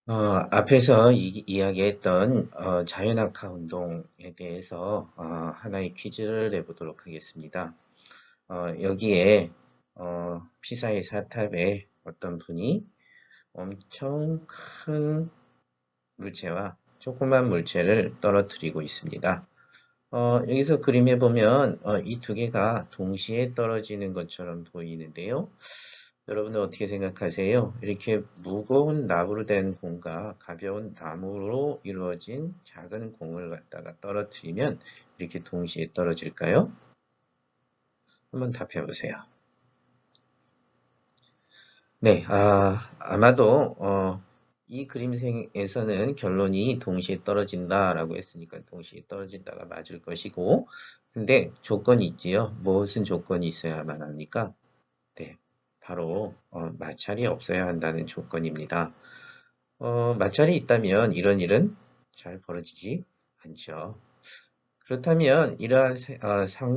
앞에서 이야기했던 자연학화 운동에 대해서 하나의 퀴즈를 내보도록 하겠습니다. 여기에 피사의 사탑에 어떤 분이 엄청 큰 물체와 조그만 물체를 떨어뜨리고 있습니다. 여기서 그림에 보면 이 두 개가 동시에 떨어지는 것처럼 보이는데요. 여러분은 어떻게 생각하세요? 이렇게 무거운 나무로 된 공과 가벼운 나무로 이루어진 작은 공을 갖다가 떨어뜨리면 이렇게 동시에 떨어질까요? 한번 답해 보세요. 네, 아마도 이 그림에서는 결론이 동시에 떨어진다라고 했으니까 동시에 떨어진다가 맞을 것이고, 근데 조건이 있지요. 무슨 조건이 있어야만 합니까? 네, 바로 마찰이 없어야 한다는 조건입니다. 마찰이 있다면 이런 일은 잘 벌어지지 않죠. 그렇다면 이러한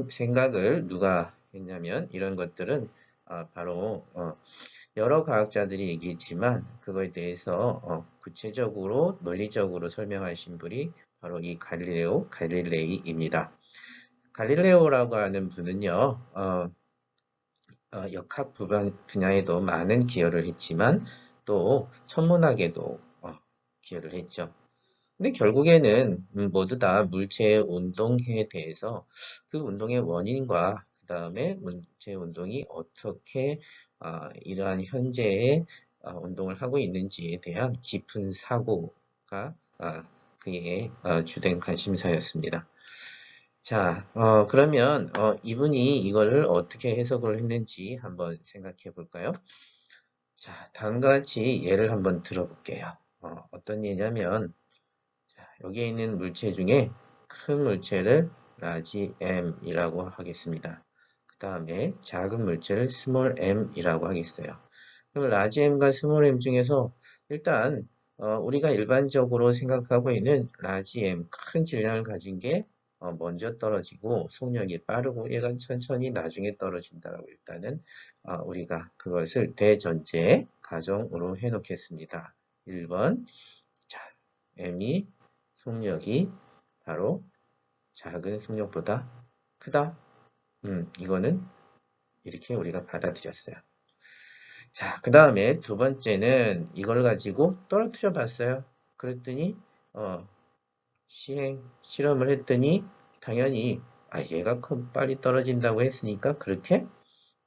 생각을 누가 했냐면 이런 것들은 바로 여러 과학자들이 얘기했지만 그거에 대해서 구체적으로 논리적으로 설명하신 분이 바로 이 갈릴레오 갈릴레이입니다. 갈릴레오라고 하는 분은요, 역학 분야에도 많은 기여를 했지만 또 천문학에도 기여를 했죠. 근데 결국에는 모두 다 물체의 운동에 대해서 그 운동의 원인과 그 다음에 물체 운동이 어떻게 이러한 현재의 운동을 하고 있는지에 대한 깊은 사고가 그의 주된 관심사였습니다. 자, 그러면 이분이 이거를 어떻게 해석을 했는지 한번 생각해 볼까요? 자, 다음과 같이 예를 한번 들어볼게요. 어떤 예냐면 자, 여기에 있는 물체 중에 큰 물체를 라지 m이라고 하겠습니다. 그 다음에 작은 물체를 스몰 m이라고 하겠어요. 그럼 라지 m과 스몰 m 중에서 일단 우리가 일반적으로 생각하고 있는 라지 m 큰 질량을 가진 게 먼저 떨어지고 속력이 빠르고 얘가 천천히 나중에 떨어진다라고 일단은 우리가 그것을 대전제 가정으로 해놓겠습니다. 1번 자, m이 속력이 바로 작은 속력보다 크다. 이거는 이렇게 우리가 받아들였어요. 자, 그 다음에 두 번째는 이걸 가지고 떨어뜨려 봤어요. 그랬더니, 실험을 했더니, 당연히, 얘가 빨리 떨어진다고 했으니까 그렇게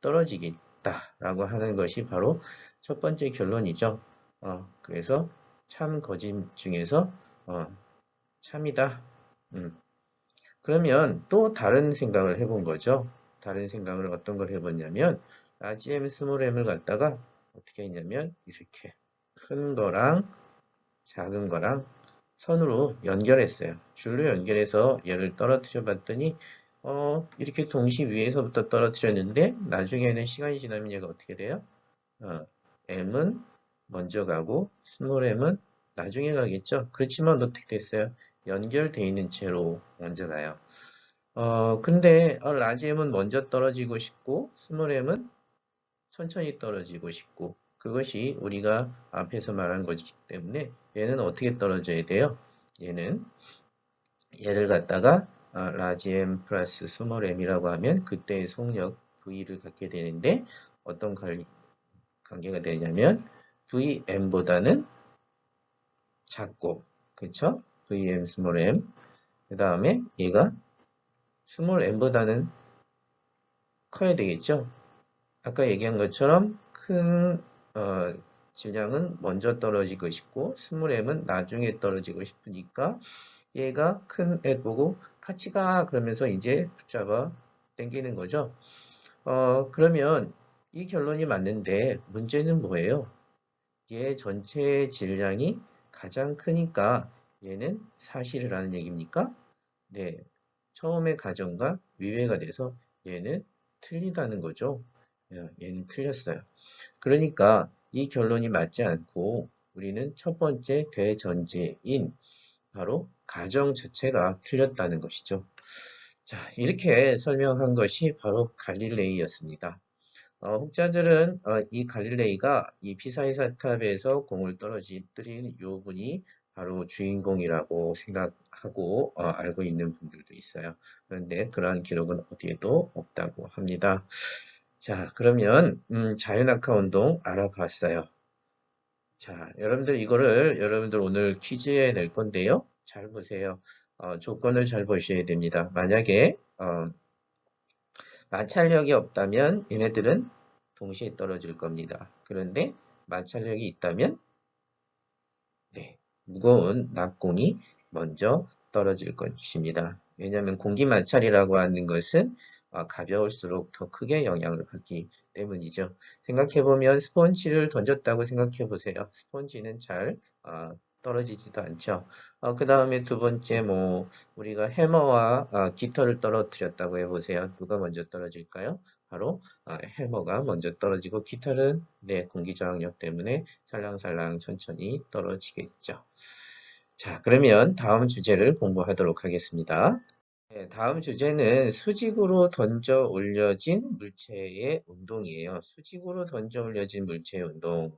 떨어지겠다라고 하는 것이 바로 첫 번째 결론이죠. 그래서 참 거짓 중에서, 참이다. 음, 그러면 또 다른 생각을 해본 거죠. 다른 생각을 어떤 걸 해봤냐면 RGM 스몰 M을 갖다가 어떻게 했냐면 이렇게 큰 거랑 작은 거랑 선으로 연결했어요. 줄로 연결해서 얘를 떨어뜨려 봤더니 이렇게 동시 위에서부터 떨어뜨렸는데 나중에는 시간이 지나면 얘가 어떻게 돼요? 어, M은 먼저 가고 스몰 m은 나중에 가겠죠. 그렇지만 어떻게 됐어요? 연결돼 있는 채로 먼저 가요. 근데 라지 M은 먼저 떨어지고 싶고 스몰 m은 천천히 떨어지고 싶고 그것이 우리가 앞에서 말한 것이기 때문에 얘는 어떻게 떨어져야 돼요? 얘는 얘를 갖다가 라지 M 플러스 스몰 m이라고 하면 그때의 속력 V를 갖게 되는데 어떤 관계가 되냐면 VM보다는 작고 그쵸? VM 스몰 m 그 다음에 얘가 스몰 m보다는 커야 되겠죠? 아까 얘기한 것처럼 큰 질량은 먼저 떨어지고 싶고 스몰 m은 나중에 떨어지고 싶으니까 얘가 큰 애 보고 같이 가 그러면서 이제 붙잡아 당기는 거죠. 그러면 이 결론이 맞는데 문제는 뭐예요? 얘 전체 질량이 가장 크니까 얘는 사실이라는 얘기입니까? 네. 처음의 가정과 위배가 돼서 얘는 틀리다는 거죠. 얘는 틀렸어요. 그러니까 이 결론이 맞지 않고 우리는 첫 번째 대전제인 바로 가정 자체가 틀렸다는 것이죠. 자, 이렇게 설명한 것이 바로 갈릴레이였습니다. 혹자들은 이 갈릴레이가 이 피사의 사탑에서 공을 떨어뜨린 요 분이 바로 주인공이라고 생각하고 알고 있는 분들도 있어요. 그런데 그러한 기록은 어디에도 없다고 합니다. 자, 그러면 자연학화 운동 알아봤어요. 자, 여러분들 오늘 퀴즈에 낼 건데요. 잘 보세요. 조건을 잘 보셔야 됩니다. 만약에 마찰력이 없다면 얘네들은 동시에 떨어질 겁니다. 그런데 마찰력이 있다면 네, 무거운 낙공이 먼저 떨어질 것입니다. 왜냐하면 공기 마찰이라고 하는 것은 가벼울수록 더 크게 영향을 받기 때문이죠. 생각해보면 스펀지를 던졌다고 생각해보세요. 스펀지는 잘 떨어지지도 않죠. 그 다음에 두 번째 우리가 해머와 깃털을 떨어뜨렸다고 해보세요. 누가 먼저 떨어질까요? 바로 해머가 먼저 떨어지고 깃털은 공기 저항력 때문에 살랑살랑 천천히 떨어지겠죠. 자, 그러면 다음 주제를 공부하도록 하겠습니다. 네, 다음 주제는 수직으로 던져 올려진 물체의 운동이에요. 수직으로 던져 올려진 물체의 운동.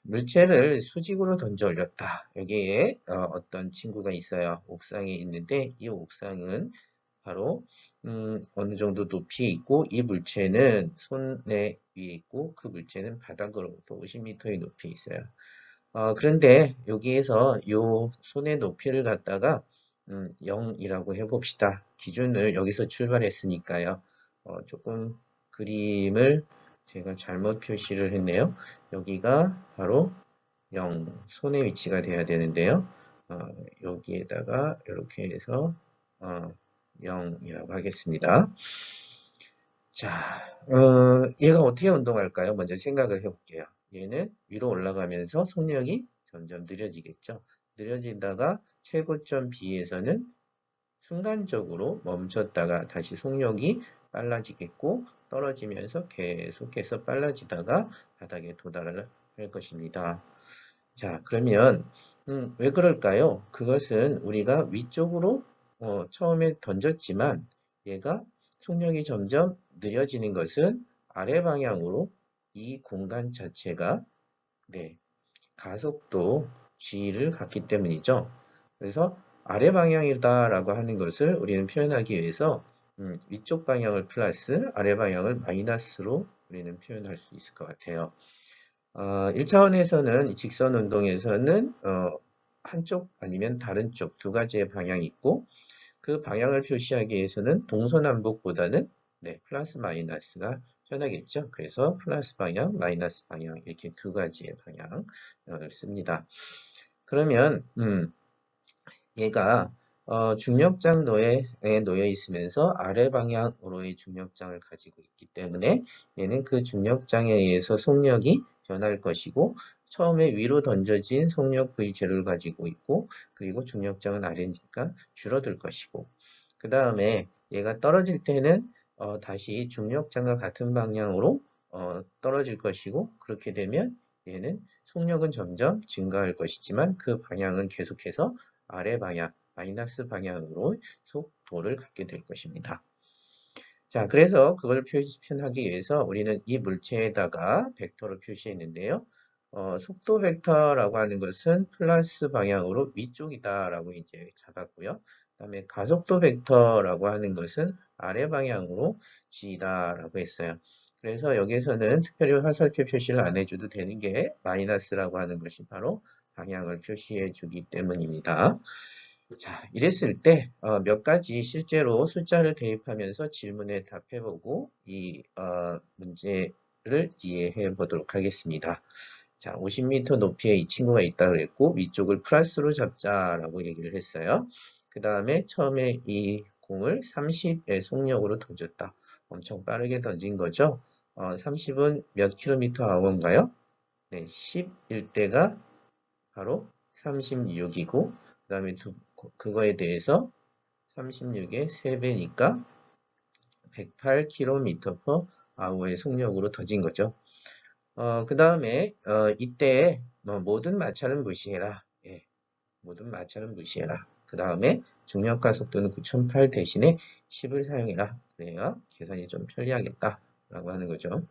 물체를 수직으로 던져 올렸다. 여기에 어떤 친구가 있어요. 옥상에 있는데 이 옥상은 바로 어느 정도 높이에 있고 이 물체는 손에 위에 있고 그 물체는 바닥으로부터 50m의 높이에 있어요. 그런데 여기에서 요 손의 높이를 갖다가 0이라고 해봅시다. 기준을 여기서 출발했으니까요. 조금 그림을 제가 잘못 표시를 했네요. 여기가 바로 0, 손의 위치가 돼야 되는데요. 여기에다가 이렇게 해서 0이라고 하겠습니다. 자, 얘가 어떻게 운동할까요? 먼저 생각을 해볼게요. 얘는 위로 올라가면서 속력이 점점 느려지겠죠. 느려지다가 최고점 B에서는 순간적으로 멈췄다가 다시 속력이 빨라지겠고 떨어지면서 계속해서 빨라지다가 바닥에 도달을 할 것입니다. 자, 그러면 왜 그럴까요? 그것은 우리가 위쪽으로 처음에 던졌지만 얘가 속력이 점점 느려지는 것은 아래 방향으로 이 공간 자체가 가속도 g를 갖기 때문이죠. 그래서 아래 방향이다라고 하는 것을 우리는 표현하기 위해서 위쪽 방향을 플러스 아래 방향을 마이너스로 우리는 표현할 수 있을 것 같아요. 1차원에서는 직선 운동에서는 한쪽 아니면 다른 쪽 두 가지의 방향이 있고 그 방향을 표시하기 위해서는 동서남북보다는 플러스 마이너스가 편하겠죠. 그래서 플러스 방향, 마이너스 방향 이렇게 두 가지의 방향을 씁니다. 그러면 얘가 중력장로에 놓여 있으면서 아래 방향으로의 중력장을 가지고 있기 때문에 얘는 그 중력장에 의해서 속력이 변할 것이고 처음에 위로 던져진 속력 V제를 가지고 있고 그리고 중력장은 아래니까 줄어들 것이고 그 다음에 얘가 떨어질 때는 다시 중력장과 같은 방향으로 떨어질 것이고 그렇게 되면 얘는 속력은 점점 증가할 것이지만 그 방향은 계속해서 아래 방향, 마이너스 방향으로 속도를 갖게 될 것입니다. 자, 그래서 그걸 표현하기 위해서 우리는 이 물체에다가 벡터를 표시했는데요. 속도 벡터라고 하는 것은 플러스 방향으로 위쪽이다라고 이제 잡았고요. 그 다음에 가속도 벡터라고 하는 것은 아래 방향으로 g다라고 했어요. 그래서 여기에서는 특별히 화살표 표시를 안 해줘도 되는 게 마이너스라고 하는 것이 바로 방향을 표시해 주기 때문입니다. 자, 이랬을 때 몇 가지 실제로 숫자를 대입하면서 질문에 답해보고 이 문제를 이해해 보도록 하겠습니다. 자, 50m 높이에 이 친구가 있다고 그랬고 위쪽을 플러스로 잡자라고 얘기를 했어요. 그 다음에 처음에 이 공을 30의 속력으로 던졌다. 엄청 빠르게 던진 거죠. 30은 몇 킬로미터 아워인가요? 네, 10일 때가 바로 36이고 그 다음에 그거에 대해서 36의 3배니까 108km/h의 속력으로 던진 거죠. 그 다음에 이때 모든 마찰은 무시해라. 예, 모든 마찰은 무시해라. 그 다음에 중력가 속도는 9008 대신에 10을 사용해라. 그래야 계산이 좀 편리하겠다. 라고 하는 거죠.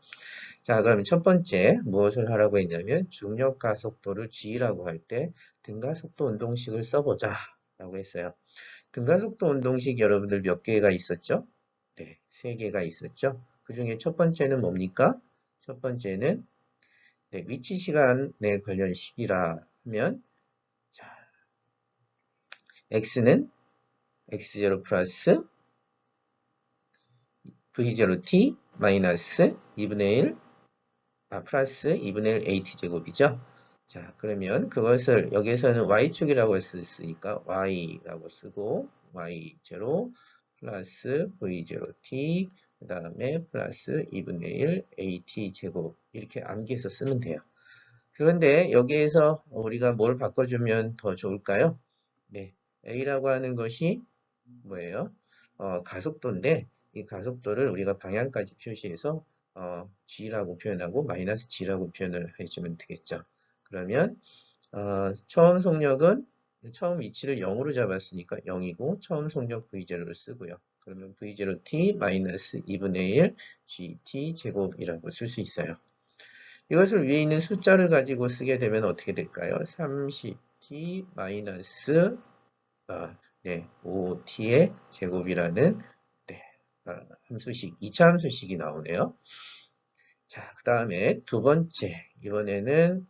자, 그러면 첫 번째 무엇을 하라고 했냐면 중력 가속도를 g라고 할 때 등가속도 운동식을 써보자 라고 했어요. 등가속도 운동식 여러분들 몇 개가 있었죠? 네, 세 개가 있었죠. 그 중에 첫 번째는 뭡니까? 첫 번째는 네, 위치 시간에 관련 식이라 하면 자, x는 x0 플러스 v0t 마이너스 2분의 1 플러스 2분의 1 at 제곱이죠. 자, 그러면 그것을 여기에서는 y축이라고 했으니까 y라고 쓰고 y0 플러스 v0t 그 다음에 플러스 2분의 1 at 제곱 이렇게 암기해서 쓰면 돼요. 그런데 여기에서 우리가 뭘 바꿔주면 더 좋을까요? 네, a라고 하는 것이 뭐예요? 가속도인데 이 가속도를 우리가 방향까지 표시해서 g라고 표현하고 마이너스 g라고 표현을 해주면 되겠죠. 그러면 처음 속력은 처음 위치를 0으로 잡았으니까 0이고 처음 속력 v0를 쓰고요. 그러면 v0t 마이너스 2분의 1 gt 제곱이라고 쓸 수 있어요. 이것을 위에 있는 숫자를 가지고 쓰게 되면 어떻게 될까요? 30t 마이너스 네, 5t의 제곱이라는 네, 함수식, 2차 함수식이 나오네요. 자, 그 다음에 두 번째, 이번에는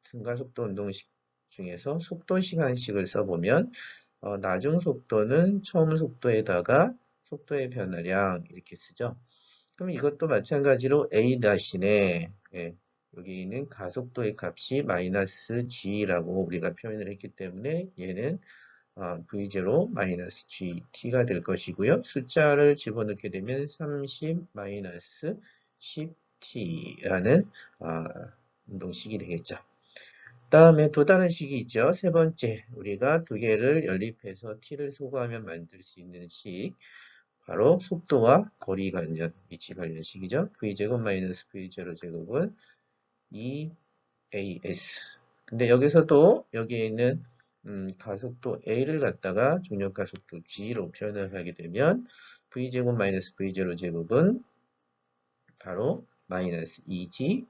등가속도 운동식 중에서 속도 시간식을 써보면 나중 속도는 처음 속도에다가 속도의 변화량 이렇게 쓰죠. 그럼 이것도 마찬가지로 a-네, 예, 여기 있는 가속도의 값이 마이너스 g라고 우리가 표현을 했기 때문에 얘는 v0 마이너스 gt가 될 것이고요. 숫자를 집어넣게 되면 30 마이너스 10t라는 운동식이 되겠죠. 다음에 또 다른 식이 있죠. 세 번째, 우리가 두 개를 연립해서 t를 소거하면 만들 수 있는 식. 바로 속도와 거리 관련, 위치 관련식이죠. v제곱 마이너스 v0 제곱은 2as. 근데 여기서도 여기에 있는 가속도 a를 갖다가 중력 가속도 g로 표현을 하게 되면 v제곱 마이너스 v0 제곱은 바로 마이너스 2g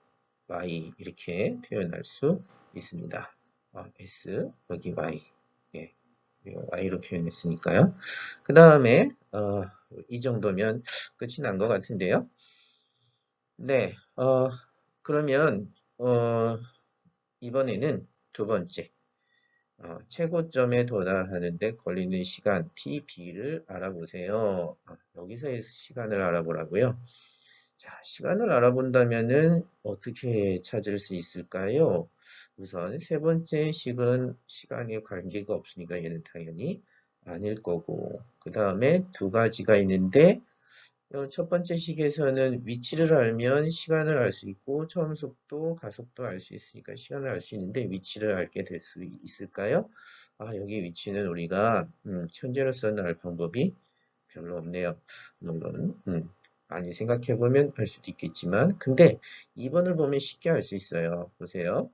y 이렇게 표현할 수 있습니다. s 여기 y 예, y로 표현했으니까요. 그 다음에 이 정도면 끝이 난 것 같은데요. 네, 그러면 이번에는 두 번째 최고점에 도달하는데 걸리는 시간 tb를 알아보세요. 여기서의 시간을 알아보라고요. 자, 시간을 알아본다면은 어떻게 찾을 수 있을까요? 우선 세 번째 식은 시간에 관계가 없으니까 얘는 당연히 아닐 거고 그 다음에 두 가지가 있는데 첫 번째 식에서는 위치를 알면 시간을 알 수 있고 처음 속도, 가속도 알 수 있으니까 시간을 알 수 있는데 위치를 알게 될 수 있을까요? 여기 위치는 우리가 현재로서는 알 방법이 별로 없네요. 물론 많이 생각해보면 알 수도 있겠지만 근데 2번을 보면 쉽게 알 수 있어요. 보세요.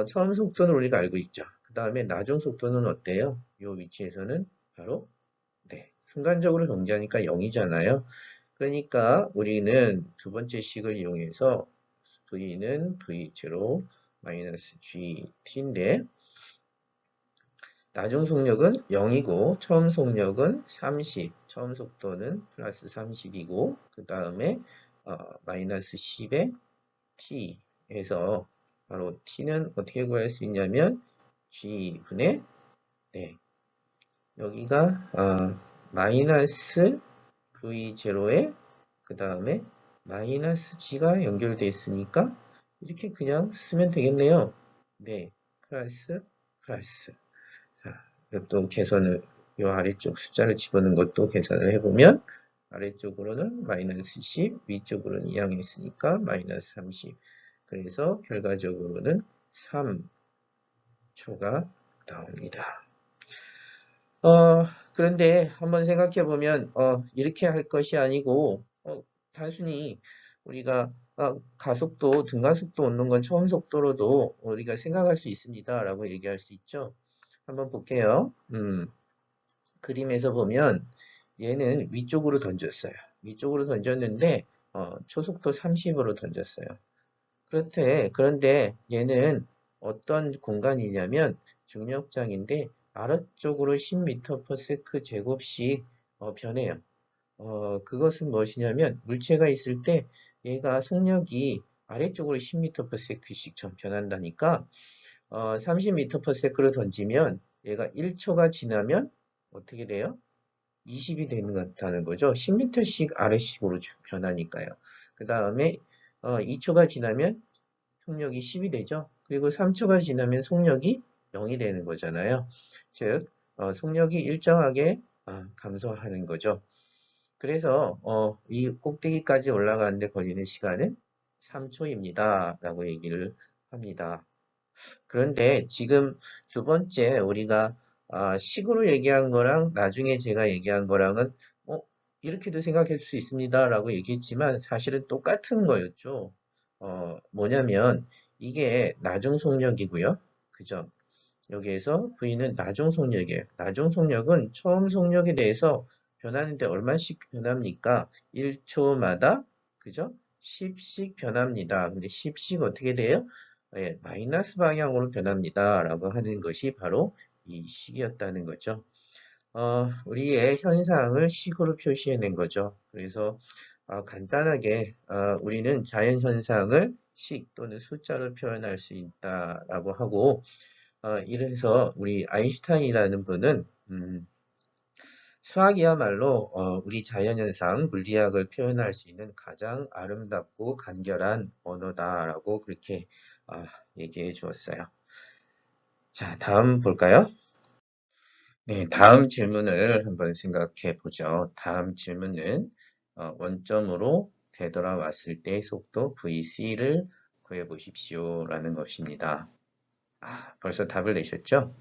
처음 속도는 우리가 알고 있죠. 그 다음에 나중 속도는 어때요? 이 위치에서는 바로 네, 순간적으로 정지하니까 0이잖아요. 그러니까 우리는 두 번째 식을 이용해서 v는 v0 마이너스 gt인데 나중 속력은 0이고 처음 속력은 30, 처음 속도는 플러스 30이고 그 다음에 마이너스 10에 t 해서 바로 t는 어떻게 구할 수 있냐면 g분의 네, 여기가 마이너스 v0에 그 다음에 마이너스 g가 연결되어 있으니까 이렇게 그냥 쓰면 되겠네요. 네, 플러스 플러스. 자, 또 계산을 이 아래쪽 숫자를 집어넣은 것도 계산을 해보면 아래쪽으로는 마이너스 10, 위쪽으로는 이항이 있으니까 마이너스 30. 그래서 결과적으로는 3초가 나옵니다. 그런데 한번 생각해 보면, 이렇게 할 것이 아니고, 단순히 우리가 가속도, 등가속도 얻는 건 처음 속도로도 우리가 생각할 수 있습니다. 라고 얘기할 수 있죠. 한번 볼게요. 그림에서 보면 얘는 위쪽으로 던졌어요. 위쪽으로 던졌는데 초속도 30으로 던졌어요. 그런데 얘는 어떤 공간이냐면 중력장인데 아래쪽으로 10m/s 제곱씩 변해요. 그것은 무엇이냐면 물체가 있을 때 얘가 속력이 아래쪽으로 10m/s씩 변한다니까 30m/s로 던지면 얘가 1초가 지나면 어떻게 돼요? 20이 되는 거죠. 10m씩 아래식으로 변하니까요. 그 다음에 2초가 지나면 속력이 10이 되죠. 그리고 3초가 지나면 속력이 0이 되는 거잖아요. 즉 속력이 일정하게 감소하는 거죠. 그래서 이 꼭대기까지 올라가는데 걸리는 시간은 3초입니다. 라고 얘기를 합니다. 그런데 지금 두 번째 우리가 식으로 얘기한 거랑 나중에 제가 얘기한 거랑은 이렇게도 생각할 수 있습니다. 라고 얘기했지만 사실은 똑같은 거였죠. 뭐냐면 이게 나중속력이고요. 그죠? 여기에서 V는 나중속력이에요. 나중속력은 처음 속력에 대해서 변하는데 얼마씩 변합니까? 1초마다 그죠? 10씩 변합니다. 근데 10씩 어떻게 돼요? 예, 마이너스 방향으로 변합니다. 라고 하는 것이 바로 이 식이었다는 거죠. 우리의 현상을 식으로 표시해낸 거죠. 그래서 간단하게 우리는 자연현상을 식 또는 숫자로 표현할 수 있다라고 하고 이래서 우리 아인슈타인이라는 분은 수학이야말로 우리 자연현상, 물리학을 표현할 수 있는 가장 아름답고 간결한 언어다라고 그렇게 얘기해 주었어요. 자, 다음 볼까요? 네, 다음 질문을 한번 생각해 보죠. 다음 질문은 원점으로 되돌아왔을 때 속도 VC를 구해 보십시오 라는 것입니다. 벌써 답을 내셨죠?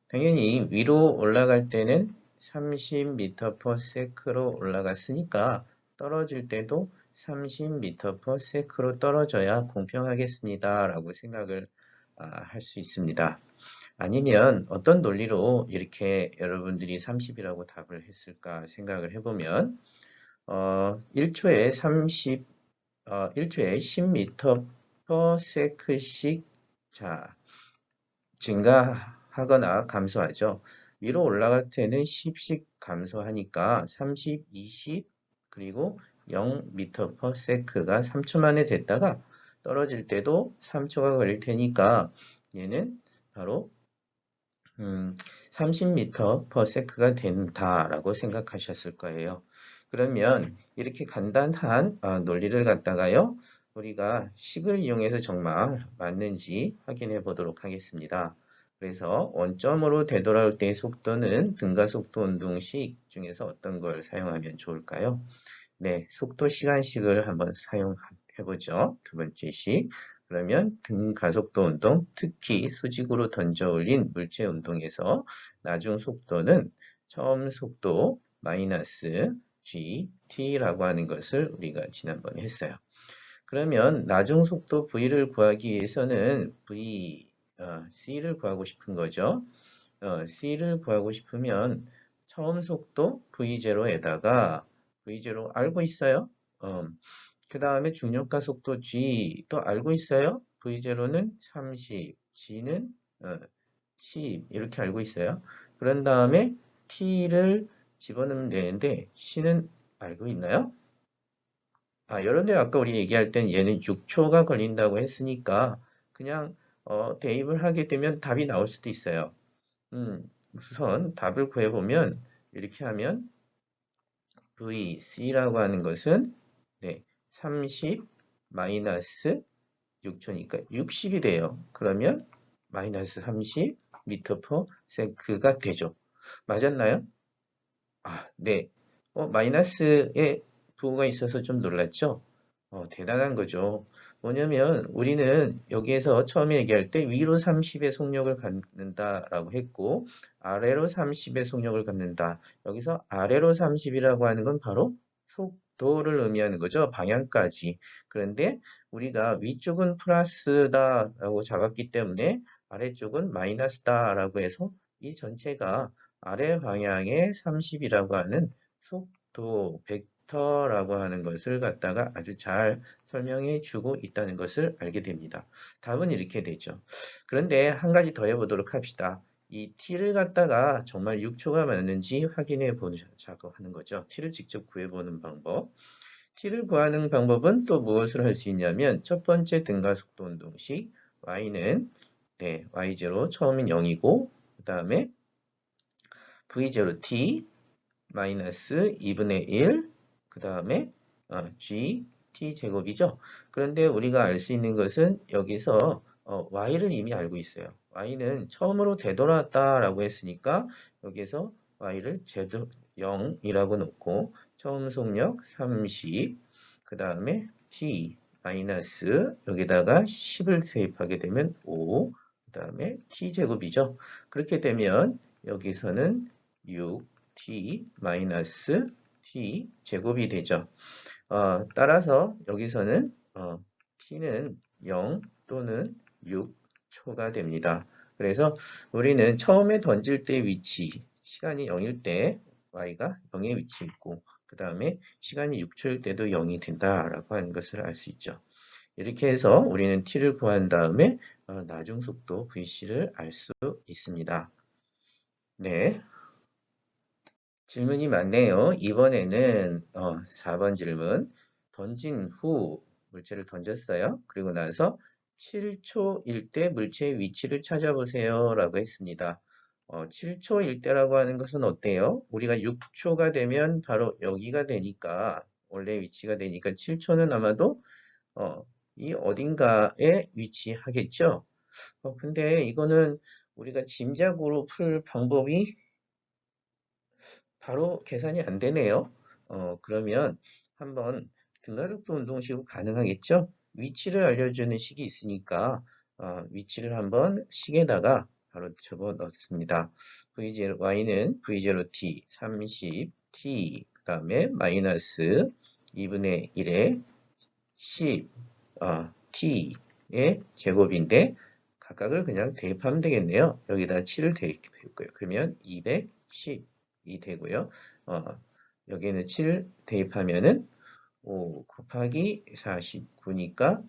당연히 위로 올라갈 때는 30m/s로 올라갔으니까 떨어질 때도 30m/s로 떨어져야 공평하겠습니다. 라고 생각을 할 수 있습니다. 아니면 어떤 논리로 이렇게 여러분들이 30이라고 답을 했을까 생각을 해보면 1초에 10m/s씩 자 증가하거나 감소하죠. 위로 올라갈 때는 10씩 감소하니까 30, 20, 그리고 0m/s가 3초 만에 됐다가 떨어질 때도 3초가 걸릴 테니까 얘는 바로 30m/s가 된다라고 생각하셨을 거예요. 그러면 이렇게 간단한 논리를 갖다가요, 우리가 식을 이용해서 정말 맞는지 확인해 보도록 하겠습니다. 그래서 원점으로 되돌아올 때의 속도는 등가속도 운동식 중에서 어떤 걸 사용하면 좋을까요? 네, 속도 시간식을 한번 사용해 보죠. 두 번째 식. 그러면 등가속도 운동, 특히 수직으로 던져 올린 물체 운동에서 나중 속도는 처음 속도 마이너스 GT라고 하는 것을 우리가 지난번에 했어요. 그러면 나중 속도 V를 구하기 위해서는 C를 구하고 싶은 거죠. C를 구하고 싶으면 처음 속도 V0에다가 V0 알고 있어요? 그 다음에 중력가 속도 G 또 알고 있어요? V0는 30, G는 10 이렇게 알고 있어요. 그런 다음에 T를 집어넣으면 되는데 C는 알고 있나요? 여러분들 아까 우리 얘기할 땐 얘는 6초가 걸린다고 했으니까 그냥 대입을 하게 되면 답이 나올 수도 있어요. 우선 답을 구해보면 이렇게 하면 VC라고 하는 것은 네, 30 마이너스 6초니까 60이 돼요. 그러면 마이너스 30 미터 퍼 세크가 되죠. 맞았나요? 네. 마이너스에 부호가 있어서 좀 놀랐죠? 대단한 거죠. 뭐냐면 우리는 여기에서 처음에 얘기할 때 위로 30의 속력을 갖는다라고 했고 아래로 30의 속력을 갖는다. 여기서 아래로 30이라고 하는 건 바로 속도를 의미하는 거죠. 방향까지. 그런데 우리가 위쪽은 플러스다라고 잡았기 때문에 아래쪽은 마이너스다라고 해서 이 전체가 아래 방향의 30이라고 하는 속도 벡터라고 하는 것을 갖다가 아주 잘 설명해 주고 있다는 것을 알게 됩니다. 답은 이렇게 되죠. 그런데 한 가지 더 해보도록 합시다. 이 t를 갖다가 정말 6초가 맞는지 확인해 보자고 하는 거죠. t를 직접 구해보는 방법. t를 구하는 방법은 또 무엇을 할 수 있냐면 첫 번째 등가속도 운동식 y는 y0 처음인 0이고 그 다음에 v0t 마이너스 2분의 1 그 다음에 g t 제곱이죠. 그런데 우리가 알 수 있는 것은 여기서 y를 이미 알고 있어요. y는 처음으로 되돌아왔다라고 했으니까 여기서 y를 0이라고 놓고 처음 속력 30, 그 다음에 t 마이너스 여기다가 10을 세입하게 되면 5, 그 다음에 t 제곱이죠. 그렇게 되면 여기서는 6t 마이너스 t 제곱이 되죠. 따라서 여기서는 t는 0 또는 6초가 됩니다. 그래서 우리는 처음에 던질 때 위치, 시간이 0일 때 y가 0에 위치해 있고 그 다음에 시간이 6초일 때도 0이 된다라고 하는 것을 알 수 있죠. 이렇게 해서 우리는 t를 구한 다음에 나중 속도 vc를 알 수 있습니다. 네. 질문이 많네요. 이번에는 4번 질문. 던진 후 물체를 던졌어요. 그리고 나서 7초일 때 물체의 위치를 찾아보세요 라고 했습니다. 7초일 때라고 하는 것은 어때요? 우리가 6초가 되면 바로 여기가 되니까 원래 위치가 되니까 7초는 아마도 이 어딘가에 위치하겠죠. 근데 이거는 우리가 짐작으로 풀 방법이 바로 계산이 안 되네요. 그러면 한번 등가속도 운동식으로 가능하겠죠? 위치를 알려주는 식이 있으니까 위치를 한번 식에다가 바로 적어 넣습니다. V0, y는 V0t 30t 그 다음에 마이너스 2분의 1에 10 t의 제곱인데 각각을 그냥 대입하면 되겠네요. 여기다 7을 대입할 거예요. 그러면 210이 되고요. 여기는 7 대입하면은 5 곱하기 49니까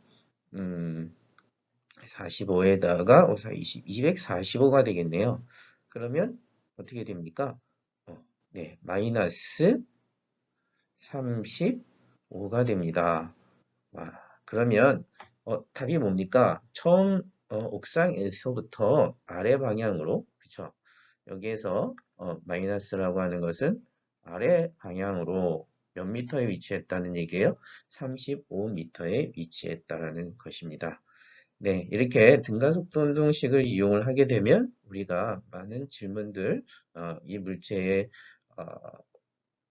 45에다가 5, 4, 20, 245가 되겠네요. 그러면 어떻게 됩니까? 네, 마이너스 35가 됩니다. 그러면 답이 뭡니까? 처음 옥상에서부터 아래 방향으로 그쵸? 여기에서 마이너스라고 하는 것은 아래 방향으로 몇 미터에 위치했다는 얘기예요? 35m에 위치했다라는 것입니다. 네, 이렇게 등가속도 운동식을 이용을 하게 되면 우리가 많은 질문들, 이 물체의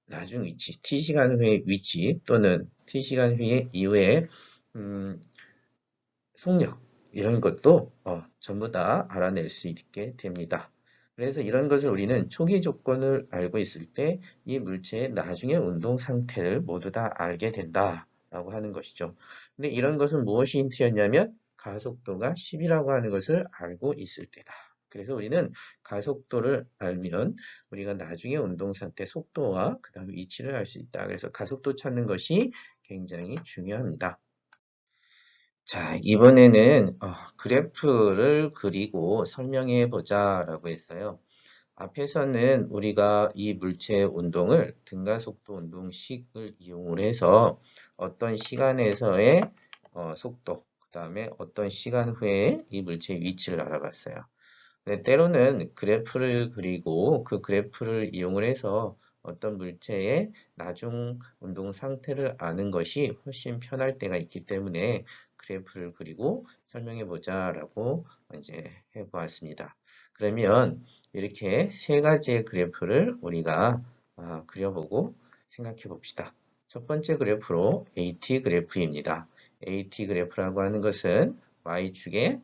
나중 위치, t시간 후의 위치 또는 t시간 후의 이후에 속력 이런 것도 전부 다 알아낼 수 있게 됩니다. 그래서 이런 것을 우리는 초기 조건을 알고 있을 때 이 물체의 나중의 운동 상태를 모두 다 알게 된다라고 하는 것이죠. 근데 이런 것은 무엇이 힌트였냐면 가속도가 10이라고 하는 것을 알고 있을 때다. 그래서 우리는 가속도를 알면 우리가 나중에 운동 상태 속도와 그 다음에 위치를 알 수 있다. 그래서 가속도 찾는 것이 굉장히 중요합니다. 자, 이번에는 그래프를 그리고 설명해 보자 라고 했어요. 앞에서는 우리가 이 물체의 운동을 등가속도 운동식을 이용을 해서 어떤 시간에서의 속도, 그 다음에 어떤 시간 후에 이 물체의 위치를 알아봤어요. 근데 때로는 그래프를 그리고 그 그래프를 이용을 해서 어떤 물체의 나중 운동 상태를 아는 것이 훨씬 편할 때가 있기 때문에 그래프를 그리고 설명해 보자라고 이제 해보았습니다. 그러면 이렇게 세 가지의 그래프를 우리가 그려보고 생각해 봅시다. 첫 번째 그래프로 AT 그래프입니다. AT 그래프라고 하는 것은 Y축에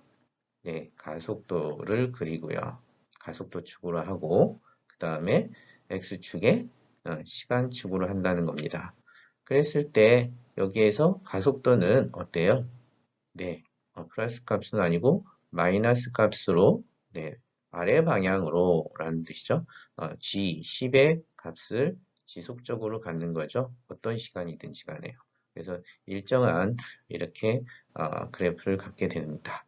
가속도를 그리고요. 가속도 축으로 하고 그 다음에 X축에 시간축으로 한다는 겁니다. 그랬을 때 여기에서 가속도는 어때요? 네, 플러스 값은 아니고 마이너스 값으로 아래 방향으로 라는 뜻이죠. G10의 값을 지속적으로 갖는 거죠. 어떤 시간이든지 간에요. 그래서 일정한 이렇게 그래프를 갖게 됩니다.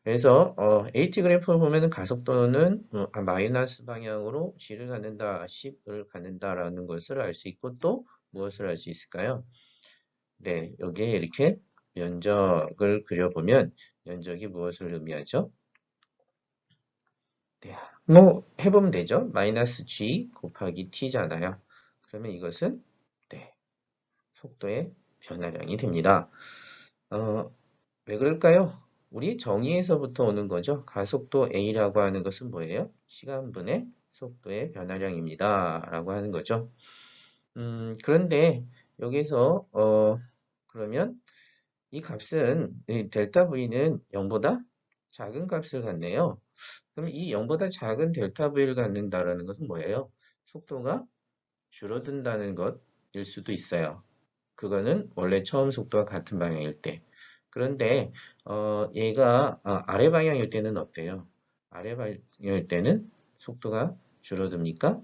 그래서 AT 그래프를 보면은 가속도는 마이너스 방향으로 G를 갖는다, 10을 갖는다라는 것을 알 수 있고 또 무엇을 알 수 있을까요? 네, 여기에 이렇게 면적을 그려보면 면적이 무엇을 의미하죠? 네, 뭐 해보면 되죠. 마이너스 G 곱하기 T잖아요. 그러면 이것은 네, 속도의 변화량이 됩니다. 왜 그럴까요? 우리 정의에서부터 오는 거죠. 가속도 A라고 하는 것은 뭐예요? 시간분의 속도의 변화량입니다. 라고 하는 거죠. 그런데 여기서 그러면 이 값은 이 델타 V는 0보다 작은 값을 갖네요. 그럼 이 0보다 작은 델타 V를 갖는다라는 것은 뭐예요? 속도가 줄어든다는 것일 수도 있어요. 그거는 원래 처음 속도와 같은 방향일 때. 그런데 얘가 아래 방향일 때는 어때요? 아래 방향일 때는 속도가 줄어듭니까?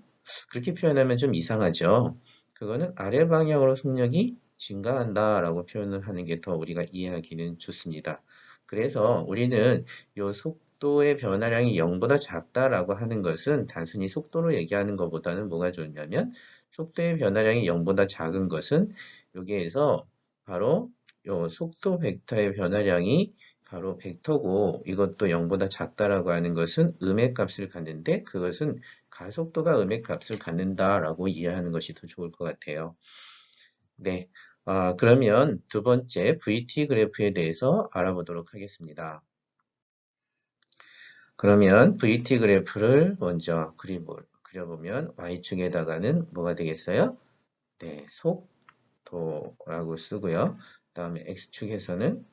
그렇게 표현하면 좀 이상하죠. 그거는 아래 방향으로 속력이 증가한다라고 표현을 하는 게 더 우리가 이해하기는 좋습니다. 그래서 우리는 이 속도의 변화량이 0보다 작다라고 하는 것은 단순히 속도로 얘기하는 것보다는 뭐가 좋냐면 속도의 변화량이 0보다 작은 것은 여기에서 바로 요 속도 벡터의 변화량이 바로 벡터고 이것도 0보다 작다라고 하는 것은 음의 값을 갖는데 그것은 가속도가 음의 값을 갖는다라고 이해하는 것이 더 좋을 것 같아요. 네. 그러면 두 번째 VT 그래프에 대해서 알아보도록 하겠습니다. 그러면 VT 그래프를 먼저 그려보면 Y축에다가는 뭐가 되겠어요? 네, 속도라고 쓰고요. 그 다음에 X축에서는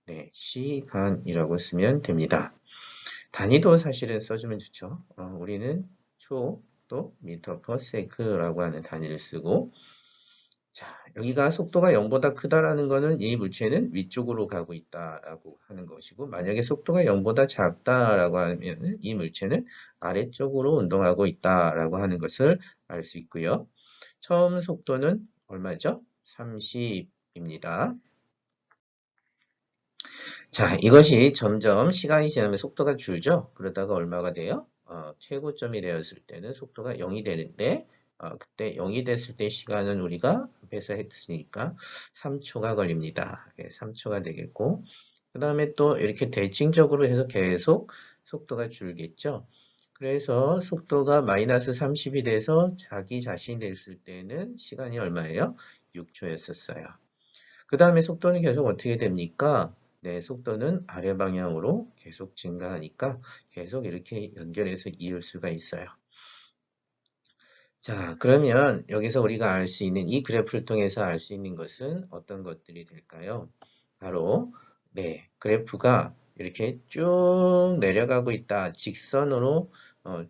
네, 시간이라고 쓰면 됩니다. 단위도 사실은 써주면 좋죠. 우리는 초, 또 미터 퍼 세크라고 하는 단위를 쓰고 자, 여기가 속도가 0보다 크다라는 것은 이 물체는 위쪽으로 가고 있다라고 하는 것이고 만약에 속도가 0보다 작다라고 하면 이 물체는 아래쪽으로 운동하고 있다라고 하는 것을 알 수 있고요. 처음 속도는 얼마죠? 30입니다. 자, 이것이 점점 시간이 지나면 속도가 줄죠? 그러다가 얼마가 돼요? 최고점이 되었을 때는 속도가 0이 되는데, 그때 0이 됐을 때 시간은 우리가 앞에서 했으니까 3초가 걸립니다. 3초가 되겠고, 그 다음에 또 이렇게 대칭적으로 해서 계속 속도가 줄겠죠? 그래서 속도가 마이너스 30이 돼서 자기 자신이 됐을 때는 시간이 얼마예요? 6초였었어요. 그 다음에 속도는 계속 어떻게 됩니까? 네, 속도는 아래 방향으로 계속 증가하니까 계속 이렇게 연결해서 이을 수가 있어요. 자, 그러면 여기서 우리가 알 수 있는 이 그래프를 통해서 알 수 있는 것은 어떤 것들이 될까요? 바로 네, 그래프가 이렇게 쭉 내려가고 있다. 직선으로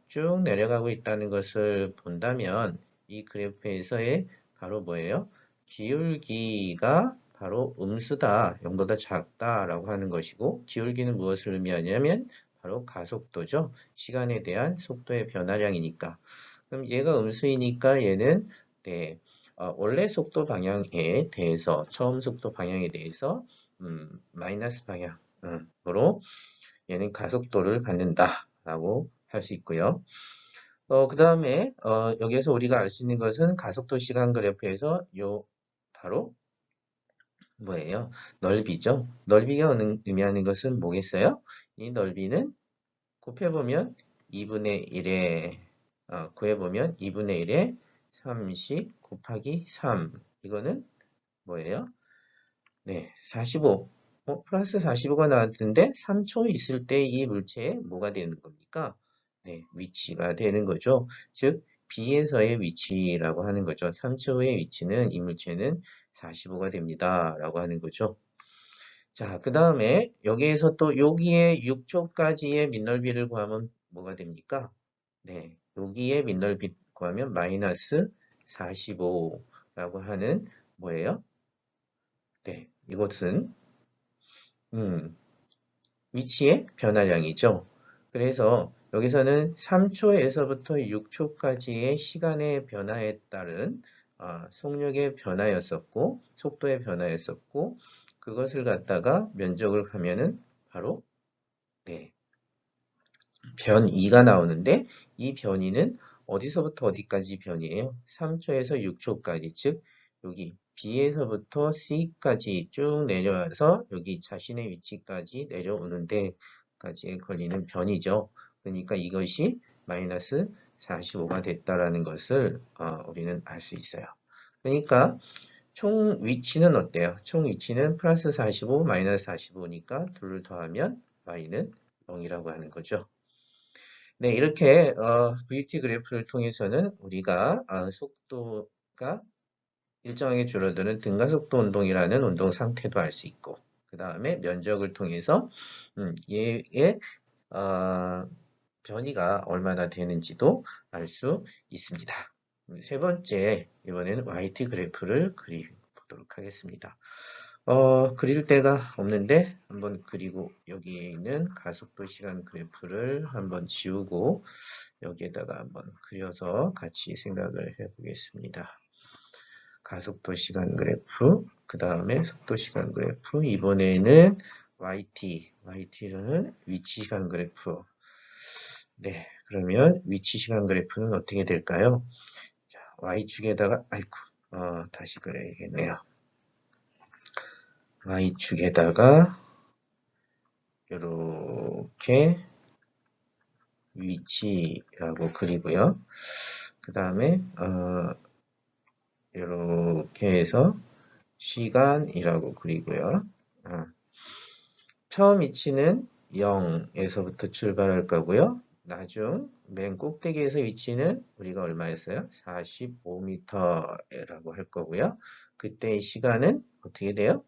쭉 내려가고 있다는 것을 본다면 이 그래프에서의 바로 뭐예요? 기울기가 바로 음수다, 0보다 작다라고 하는 것이고 기울기는 무엇을 의미하냐면 바로 가속도죠. 시간에 대한 속도의 변화량이니까. 그럼 얘가 음수이니까 얘는 네, 원래 속도 방향에 대해서 처음 속도 방향에 대해서 마이너스 방향으로 얘는 가속도를 갖는다라고 할 수 있고요. 그 다음에 여기에서 우리가 알 수 있는 것은 가속도 시간 그래프에서 요 바로 뭐예요? 넓이죠. 넓이가 의미하는 것은 뭐겠어요? 이 넓이는 곱해보면 2분의 1에 구해보면 2분의 1에 30 곱하기 3 이거는 뭐예요? 네, 45 플러스 45가 나왔는데 3초 있을 때 이 물체에 뭐가 되는 겁니까? 네, 위치가 되는 거죠. 즉 B에서의 위치라고 하는 거죠. 3초의 위치는 이 물체는 45가 됩니다. 라고 하는 거죠. 자, 그 다음에 여기에서 또 여기에 6초까지의 민넓이를 구하면 뭐가 됩니까? 네, 여기에 민넓이 구하면 마이너스 45라고 하는 뭐예요? 네, 이것은 위치의 변화량이죠. 그래서 여기서는 3초에서부터 6초까지의 시간의 변화에 따른 속력의 변화였었고, 속도의 변화였었고, 그것을 갖다가 면적을 하면은 바로 네, 변이가 나오는데 이 변이는 어디서부터 어디까지 변이에요? 3초에서 6초까지, 즉 여기 B에서부터 C까지 쭉 내려와서 여기 자신의 위치까지 내려오는 데까지에 걸리는 변이죠. 그러니까 이것이 마이너스 45가 됐다라는 것을 우리는 알 수 있어요. 그러니까 총 위치는 어때요? 총 위치는 플러스 45, 마이너스 45니까 둘을 더하면 y는 0이라고 하는 거죠. 네, 이렇게 VT 그래프를 통해서는 우리가 속도가 일정하게 줄어드는 등가속도 운동이라는 운동 상태도 알 수 있고, 그 다음에 면적을 통해서 얘의 변이가 얼마나 되는지도 알 수 있습니다. 세 번째, 이번에는 YT 그래프를 그려보도록 하겠습니다. 그릴 데가 없는데 한번 그리고 여기에 있는 가속도 시간 그래프를 한번 지우고 여기에다가 한번 그려서 같이 생각을 해보겠습니다. 가속도 시간 그래프, 그 다음에 속도 시간 그래프, 이번에는 YT는 위치 시간 그래프. 네, 그러면 위치 시간 그래프는 어떻게 될까요? 자, Y축에다가, 다시 그려야겠네요. Y축에다가 이렇게 위치라고 그리고요. 그 다음에 이렇게 해서 시간이라고 그리고요. 처음 위치는 0에서부터 출발할 거고요. 나중 맨 꼭대기에서 위치는 우리가 얼마였어요? 45m라고 할 거고요. 그때의 시간은 어떻게 돼요?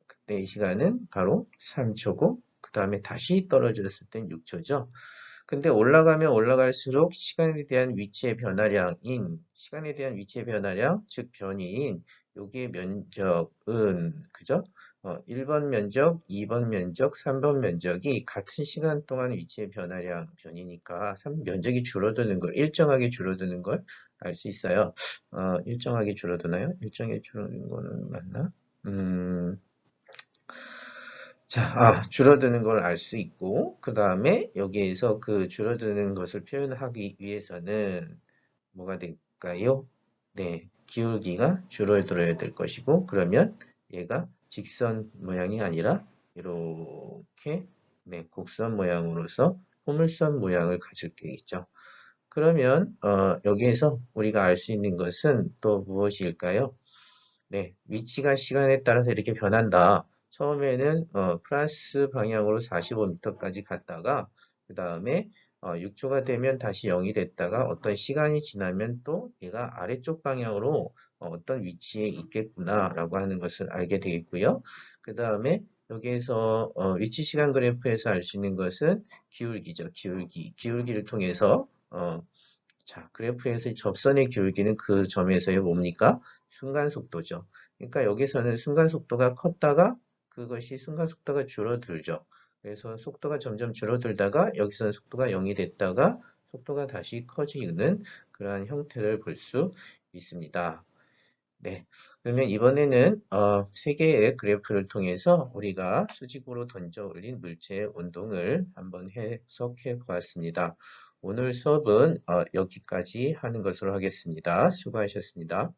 그때의 시간은 바로 3초고 그 다음에 다시 떨어졌을 땐 6초죠. 근데 올라가면 올라갈수록 시간에 대한 위치의 변화량인 즉 변이인 여기의 면적은 그죠? 1번 면적, 2번 면적, 3번 면적이 같은 시간 동안 위치의 변화량 변이니까 면적이 줄어드는 걸 일정하게 줄어드는 걸 알 수 있어요. 일정하게 줄어드나요? 일정하게 줄어드는 거는 맞나? 자, 줄어드는 걸 알 수 있고, 그 다음에 여기에서 그 줄어드는 것을 표현하기 위해서는 뭐가 될까요? 네, 기울기가 줄어들어야 될 것이고, 그러면 얘가 직선 모양이 아니라 이렇게 네, 곡선 모양으로서 포물선 모양을 가질 게 있죠. 그러면 여기에서 우리가 알 수 있는 것은 또 무엇일까요? 네, 위치가 시간에 따라서 이렇게 변한다. 처음에는 플러스 방향으로 45m까지 갔다가 그 다음에 6초가 되면 다시 0이 됐다가 어떤 시간이 지나면 또 얘가 아래쪽 방향으로 어떤 위치에 있겠구나 라고 하는 것을 알게 되겠고요. 그 다음에 여기에서 위치 시간 그래프에서 알 수 있는 것은 기울기죠. 기울기를 통해서 자, 그래프에서 접선의 기울기는 그 점에서의 뭡니까? 순간 속도죠. 그러니까 여기서는 순간 속도가 컸다가 그것이 순간 속도가 줄어들죠. 그래서 속도가 점점 줄어들다가 여기서는 속도가 0이 됐다가 속도가 다시 커지는 그러한 형태를 볼 수 있습니다. 네, 그러면 이번에는 세 개의 그래프를 통해서 우리가 수직으로 던져 올린 물체의 운동을 한번 해석해 보았습니다. 오늘 수업은 여기까지 하는 것으로 하겠습니다. 수고하셨습니다.